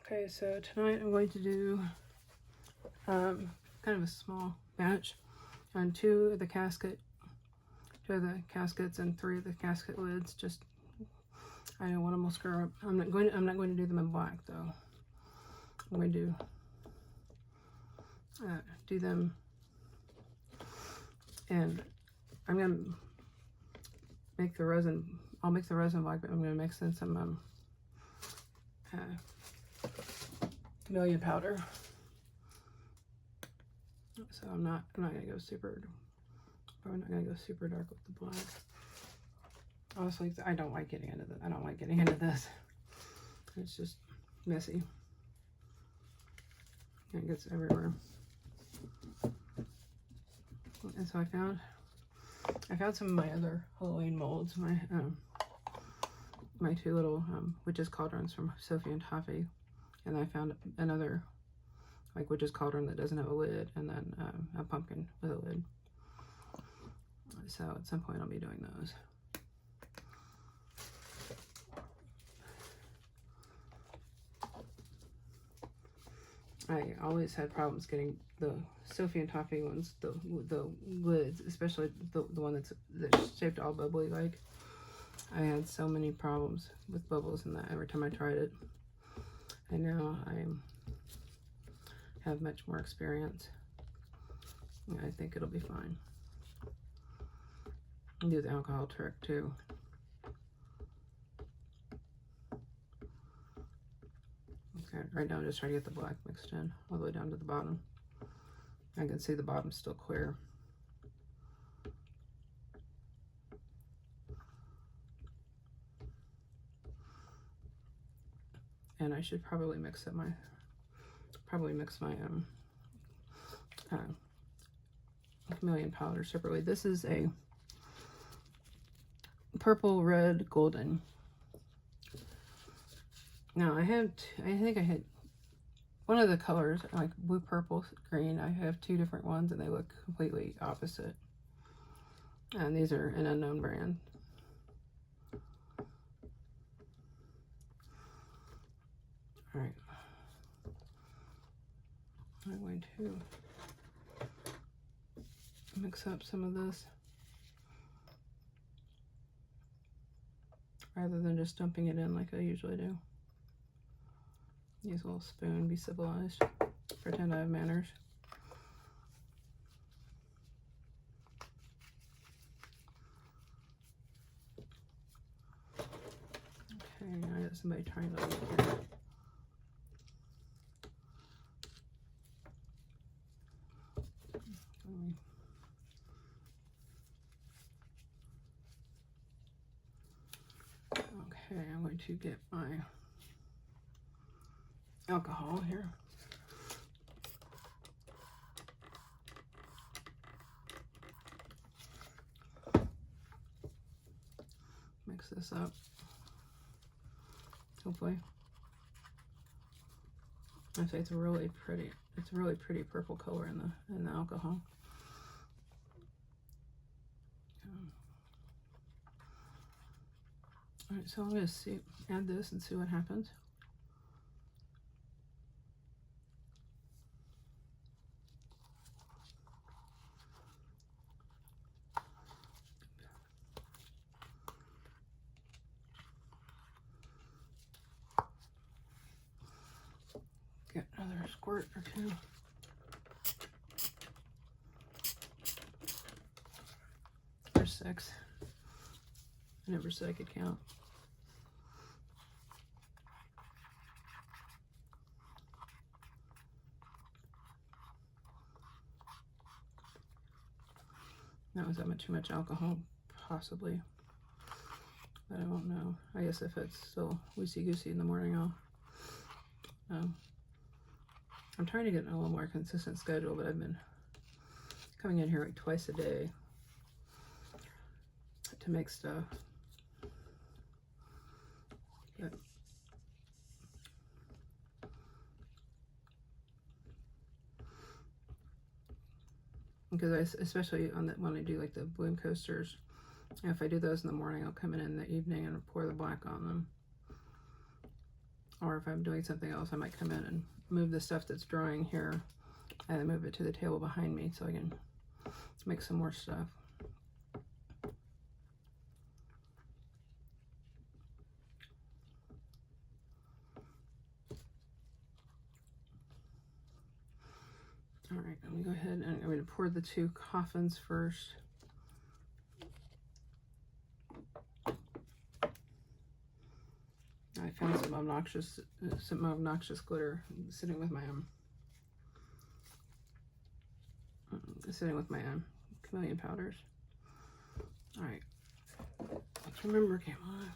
Okay, so tonight I'm going to do kind of a small batch on two of the caskets and three of the casket lids. Just I don't want them all screw up. I'm not going to do them in black though. I'm going to do them, and I'm going to make the resin. I'll make the resin black, but I'm going to mix in some chameleon powder. So I'm not gonna go super. Probably not gonna go super dark with the black. Honestly, I don't like getting into this. I don't like getting into this. It's just messy. It gets everywhere. And so I found some of my other Halloween molds. My two little witch's cauldrons from Sophie and Toffee, and I found another like witch's cauldron that doesn't have a lid, and then a pumpkin with a lid. So at some point I'll be doing those. I always had problems getting the Sophie and Toffee ones, the lids, especially the one that's shaped all bubbly like. I had so many problems with bubbles in that every time I tried it. And now I have much more experience. I think it'll be fine. I'll do the alcohol trick too. Okay, right now I'm just trying to get the black mixed in all the way down to the bottom. I can see the bottom's still clear. And I should probably mix my chameleon powder separately. This is a purple, red, golden. Now I think I had one of the colors, like blue, purple, green. I have two different ones and they look completely opposite. And these are an unknown brand. All right. I'm going to mix up some of this rather than just dumping it in like I usually do. Use a little spoon, be civilized, pretend I have manners. Okay, I got somebody trying to look here. Okay, I'm going to get my alcohol here. Mix this up. Hopefully. I say it's a really pretty purple color in the alcohol. All right, so I'm going to add this and see what happens. Get another squirt or two. Or 6. I never said I could count. That was too much alcohol, possibly. But I won't know. I guess if it's still loosey-goosey in the morning, I'll... I'm trying to get a little more consistent schedule, but I've been coming in here like twice a day to make stuff. But because especially on that when I do like the bloom coasters, if I do those in the morning, I'll come in the evening and pour the black on them. or if I'm doing something else, I might come in and move the stuff that's drying here and then move it to the table behind me so I can make some more stuff. All right, I'm gonna go ahead and I'm going to pour the 2 coffins first. I found some obnoxious glitter sitting with my chameleon powders. All right, let's remember, come on.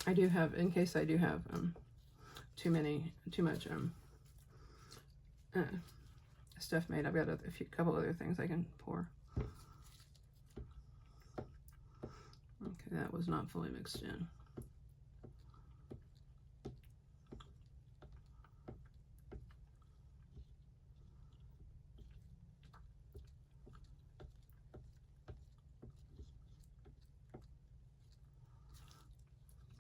I do have, in case I do have too much stuff made, I've got a couple other things I can pour. Okay, that was not fully mixed in.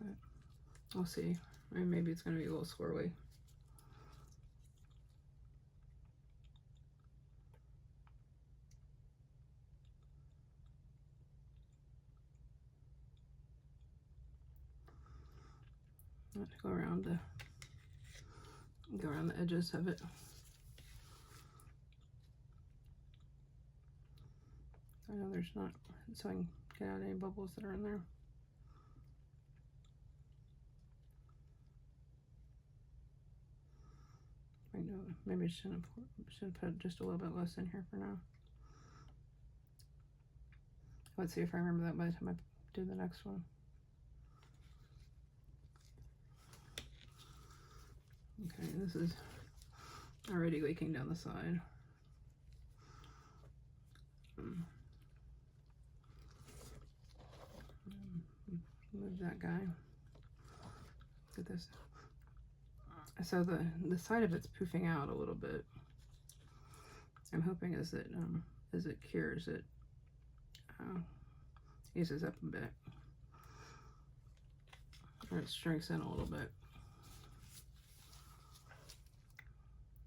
But we'll see. I mean, maybe it's going to be a little swirly. I have to go around the edges of it. I know there's not, so I can get out any bubbles that are in there. I know maybe I should put just a little bit less in here for now. Let's see if I remember that by the time I do the next one. Okay, this is already leaking down the side. Move that guy. Look at this. So the side of it's poofing out a little bit. I'm hoping as it cures, it eases up a bit, or it shrinks in a little bit.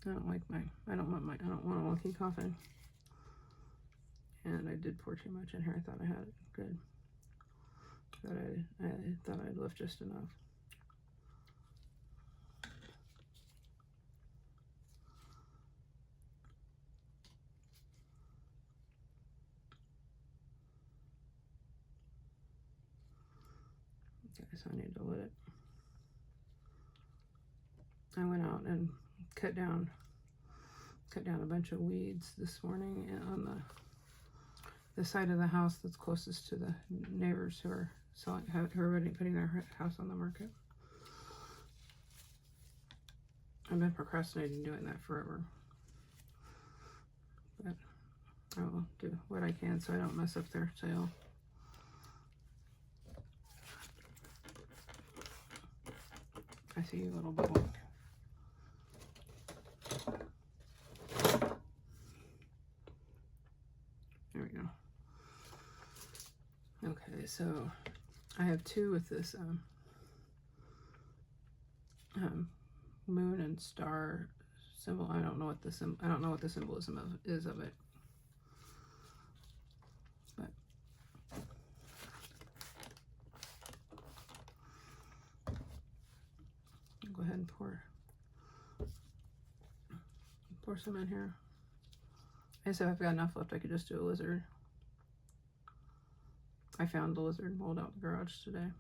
I don't want a wonky coffin. And I did pour too much in here. I thought I had it good. But I thought I'd left just enough. Okay, so I need to let it. I went out and cut down a bunch of weeds this morning on the side of the house that's closest to the neighbors who are already putting their house on the market. I've been procrastinating doing that forever, but I will do what I can so I don't mess up their sale. I see you, little bubble. There we go. Okay, so I have 2 with this moon and star symbol. I don't know what the symbolism is of it. But I'll go ahead and pour some in here. I said if I've got enough left, I could just do a lizard. I found the lizard mold out in the garage today.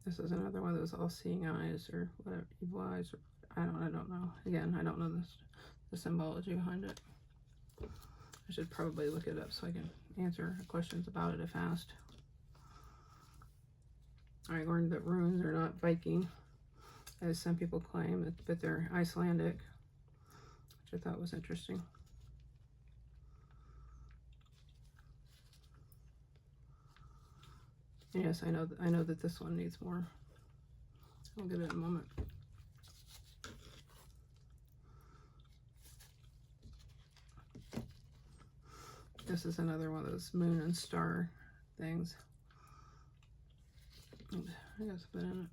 This is another one of those all-seeing eyes or whatever, evil eyes. Or, I don't know. Again, I don't know the symbology behind it. I should probably look it up so I can answer questions about it if asked. I learned that runes are not Viking. as some people claim, but they're Icelandic, which I thought was interesting. Yes, I know that this one needs more. I'll get it in a moment. This is another one of those moon and star things. Oops, I got spit in it.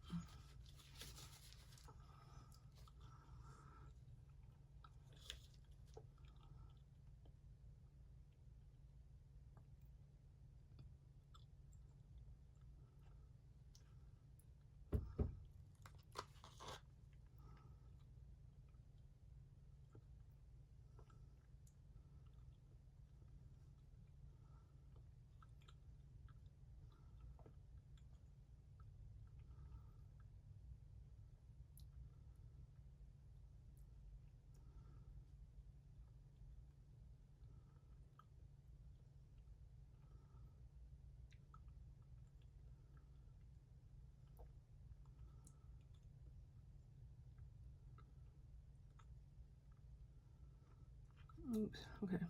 Oops, okay.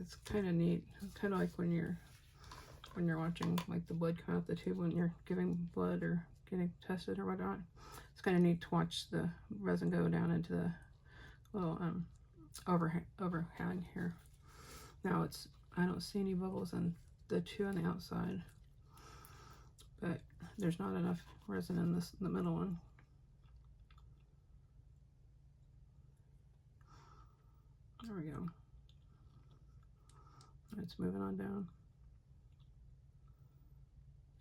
It's kind of neat. Kind of like when you're watching like the blood come out the tube when you're giving blood or getting tested or whatnot. It's kind of neat to watch the resin go down into the little overhang here. Now I don't see any bubbles in the two on the outside, but there's not enough resin in the middle one. There we go. It's moving on down.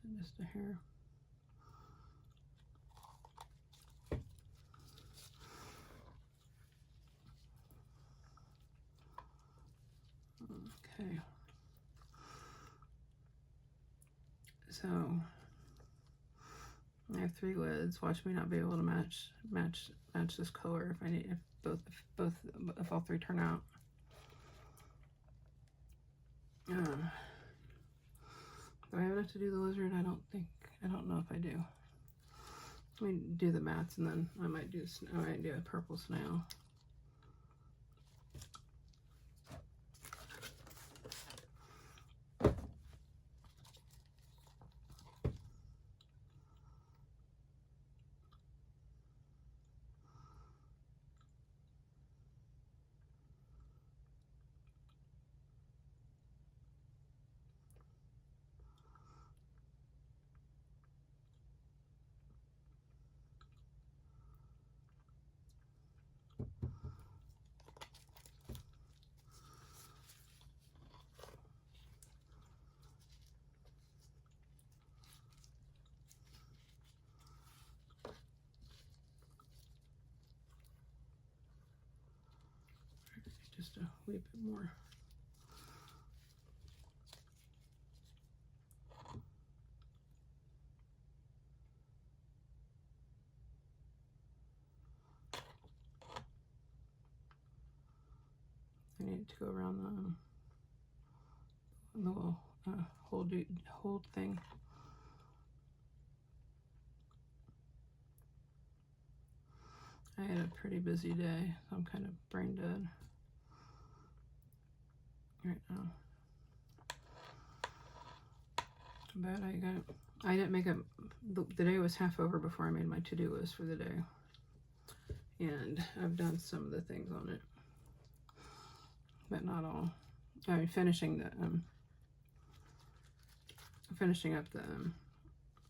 And just a hair. Okay. So I have 3 lids. Watch me not be able to match this color if all 3 turn out. Do I have enough to do the lizard? I don't know if I do. Let me do the mats and then I might do a purple snail. Just a wee bit more. I need to go around the little hold thing. I had a pretty busy day, so I'm kind of brain dead right now. But I didn't make the day was half over before I made my to-do list for the day. And I've done some of the things on it, but not all. I mean, finishing up the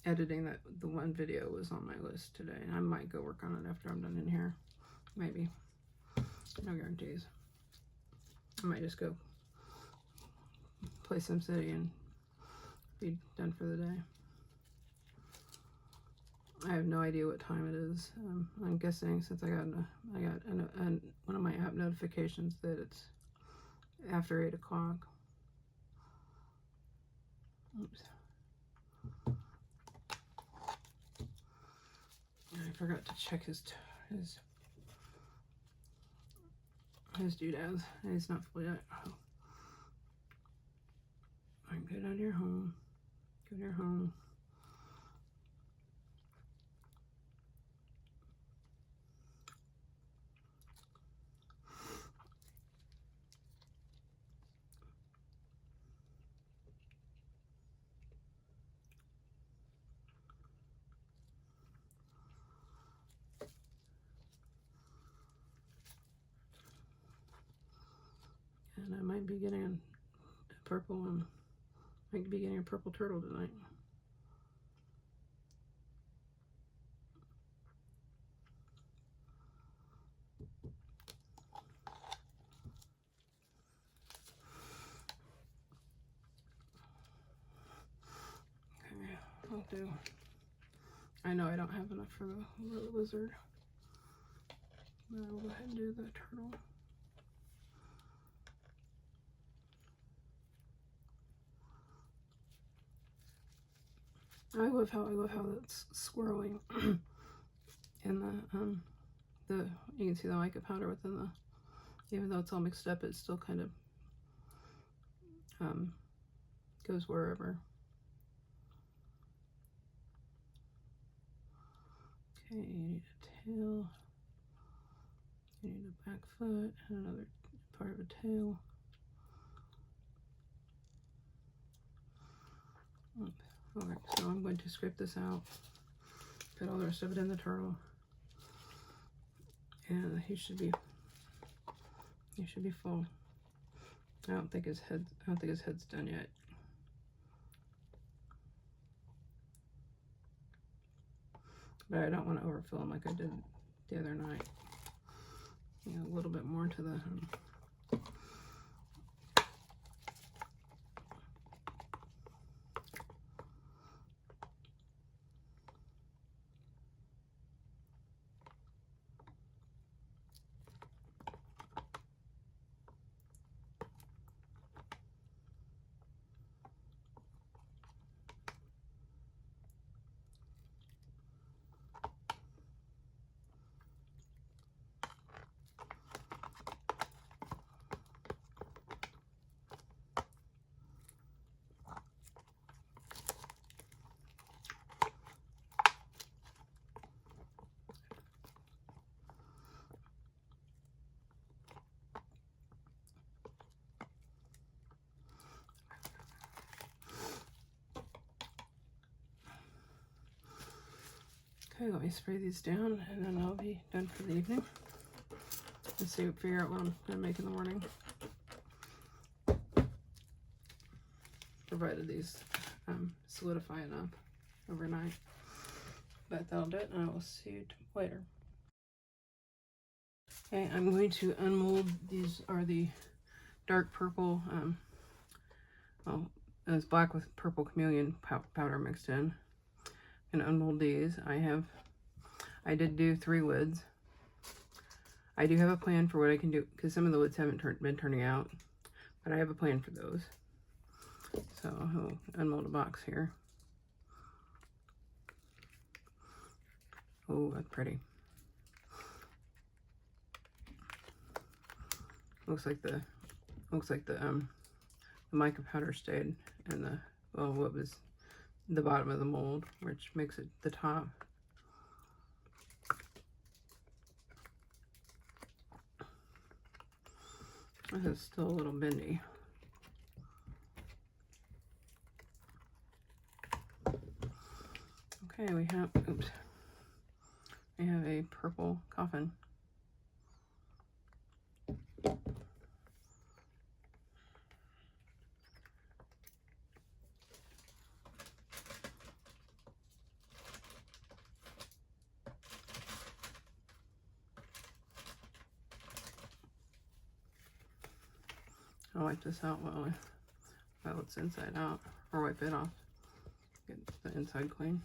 editing the one video was on my list today. I might go work on it after I'm done in here. Maybe. No guarantees. I might just go play SimCity and be done for the day. I have no idea what time it is. I'm guessing since I got one of my app notifications that it's after 8 o'clock. Oops. I forgot to check his doodads. He's not fully out. Oh. All right, go down to your home. Go to your home. might be getting a purple might be getting a purple turtle tonight. Okay, I'll do. I know I don't have enough for the lizard. But I'll go ahead and do the turtle. I love how that's swirling in the you can see the mica powder within the, even though it's all mixed up, it still kind of goes wherever. Okay, you need a tail, you need a back foot and another part of a tail. Okay, so I'm going to scrape this out, put all the rest of it in the turtle, and he should be full. I don't think his head's done yet. But I don't want to overfill him like I did the other night. You know, a little bit more to the Okay, let me spray these down and then I'll be done for the evening. Let's see, figure out what I'm going to make in the morning. Provided these solidify enough overnight. But that'll do it, and I will see you later. Okay, I'm going to unmold. These are the dark purple, well, it's black with purple chameleon powder mixed in. And unmold these. I did do 3 lids. I do have a plan for what I can do, because some of the lids haven't been turning out, but I have a plan for those. So I'll unmold a box here. Oh, that's pretty. Looks like the mica powder stayed in the, well, what was the bottom of the mold, which makes it the top. This is still a little bendy. Okay, we have, oops, we have a purple coffin. I'll wipe this out while it's inside out, or wipe it off. Get the inside clean.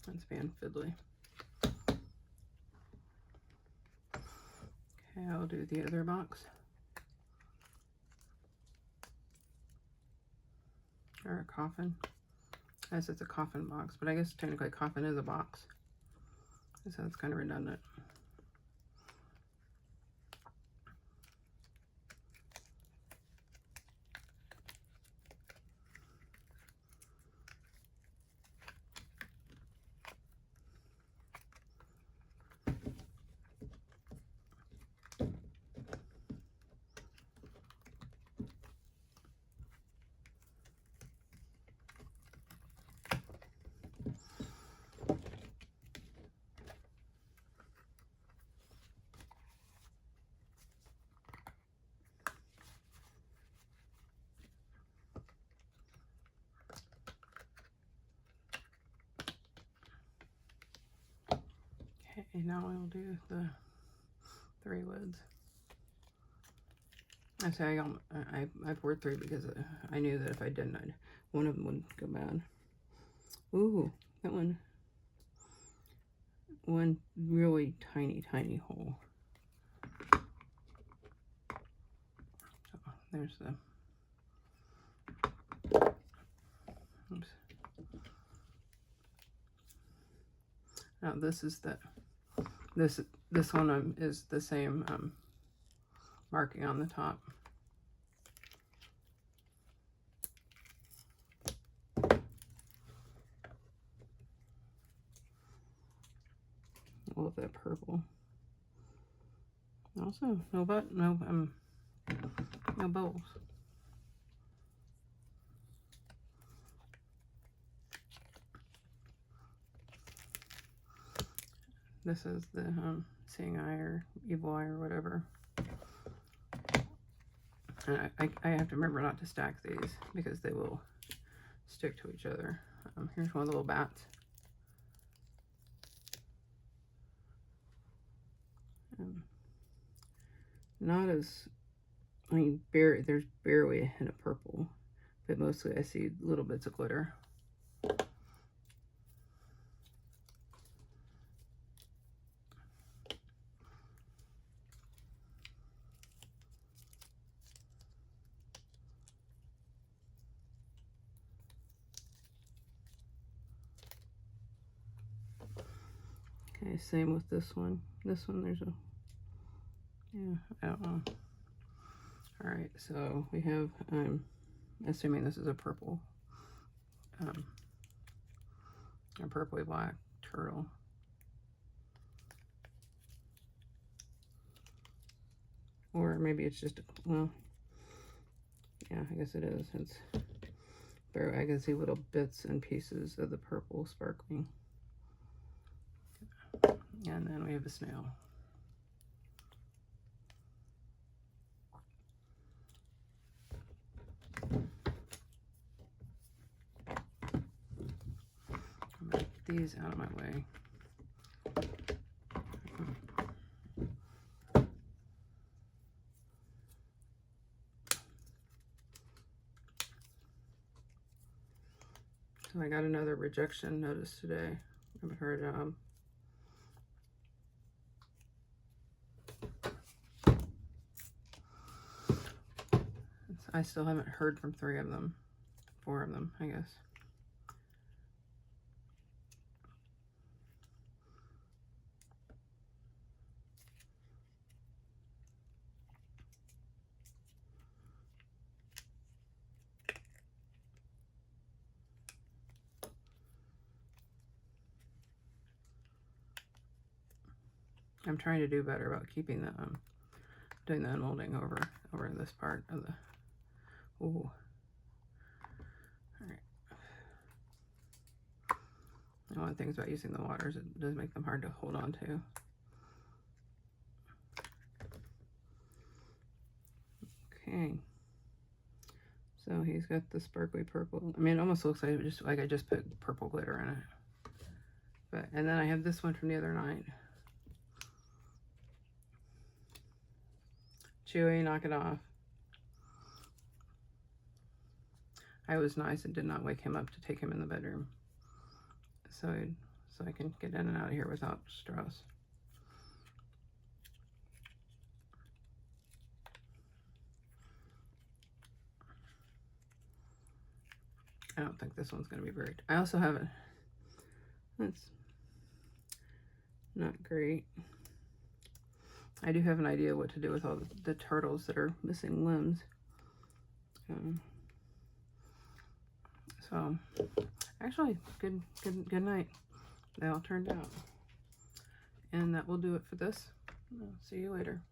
That's being fiddly. Okay, I'll do the other box. Or a coffin. I guess it's a coffin box, but I guess technically a coffin is a box. So it's kind of redundant. Okay, now I'll do the 3 lids. I say I poured 3 because I knew that if I didn't, one of them would go bad. Ooh, that one really tiny hole. So there's the. Oops. Now this is this one is the same marking on the top. I love that purple. Also, no bowls. This is the seeing eye or evil eye or whatever. And I have to remember not to stack these because they will stick to each other. Here's one of the little bats. Not as, I mean, there's barely a hint of purple, but mostly I see little bits of glitter. Okay, same with this one. This one, there's a, yeah, I don't know. All right, so we have, I'm assuming this is a purple, a purpley black turtle. Or maybe it's just, well, yeah, I guess it is. It's, I can see little bits and pieces of the purple sparkling. And then we have a snail. I'm gonna get these out of my way. So I got another rejection notice today. I haven't heard I still haven't heard from 4 of them, I guess. I'm trying to do better about keeping the doing the unmolding over this part of the. Ooh. All right. And one of the things about using the water is it does make them hard to hold on to. Okay. So he's got the sparkly purple. I mean, it almost looks like I just put purple glitter in it. But and then I have this one from the other night. Chewy, knock it off. I was nice and did not wake him up to take him in the bedroom. So I can get in and out of here without stress. I don't think this one's going to be very. I also have it. That's not great. I do have an idea what to do with all the turtles that are missing limbs. So, actually, good night. They all turned out. And that will do it for this. I'll see you later.